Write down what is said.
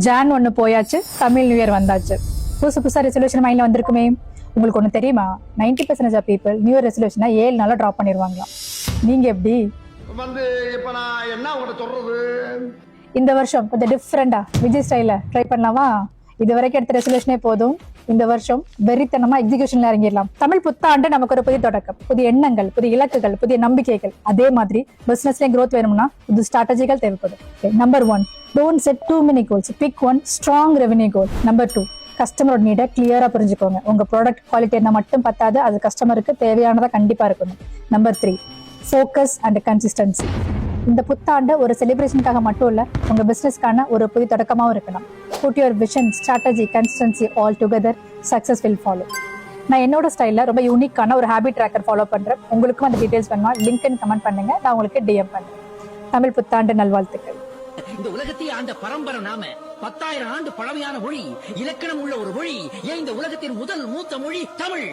John ஒன்று போயாச்சு, Tamil new year வந்தாச்சு. புதுசா ரெசல்யூஷன் மைண்ட்ல வந்திருக்குமே. உங்களுக்கு ஒன்று தெரியுமா, 90% ஆஃப் பீப்புள் நியூ இயர் ரெசல்யூஷனை 7 நாளா ட்ராப் பண்ணிடுவாங்களாம். நீங்க எப்படி? இப்ப நான் என்ன உங்கள்கிட்ட சொல்றது? இந்த வருஷம் கொஞ்சம் டிஃப்ரெண்டா விஜய் ஸ்டைல ட்ரை பண்ணலாமா? இது வரைக்கும் எடுத்த ரெசல்யூஷனே போதும். இந்த வருஷம் வெறித்தனமா எக்ஸிகியூஷன்ல இறங்கிடலாம். தமிழ் புத்தாண்டு நமக்கு ஒரு புதிய தொடக்கம், புதிய எண்ணங்கள், புதிய இலக்குகள், புதிய நம்பிக்கைகள். அதே மாதிரி பிசினஸ்லயும் growth வேணும்னா புது ஸ்ட்ராட்டஜிகள் தேவைப்படும். Number 1, don't set too many goals, pick one strong revenue goal. Number 2, கஸ்டமரோட நீட கிளியரா புரிஞ்சுக்கோங்க. உங்க ப்ராடக்ட் குவாலிட்டி என்ன மட்டும் பத்தாது, அது கஸ்டமருக்கு தேவையானதா கண்டிப்பா இருக்கணும். Number 3, focus and consistency. இந்த புத்தாண்டு ஒரு செலிப்ரேஷனுக்காக மட்டும் இல்ல, உங்க பிசினஸ்க்கான ஒரு புதிய தொடக்கமாவும் இருக்கலாம். Put your vision, strategy, consistency all together, success will follow. நான் என்னோட ஸ்டைல்ல ரொம்ப யூனிக்கான ஒரு ஹேபிட் ட்ராக்கர் ஃபாலோ பண்றேன். உங்களுக்கும் அந்த டீடைல்ஸ் வேணுமா, லிங்க் கமெண்ட் பண்ணுங்க, நான் உங்களுக்கு டிஎம் பண்றேன். தமிழ் புத்தாண்டு நல்வாழ்த்துக்கள். இந்த உலகத்தை ஆண்ட பரம்பரை நாம. 10,000 ஆண்டு பழமையான மொழி, இலக்கணம் உள்ள ஒரு மொழி. ஏன் இந்த உலகத்தின் முதல் மூத்த மொழி தமிழ்.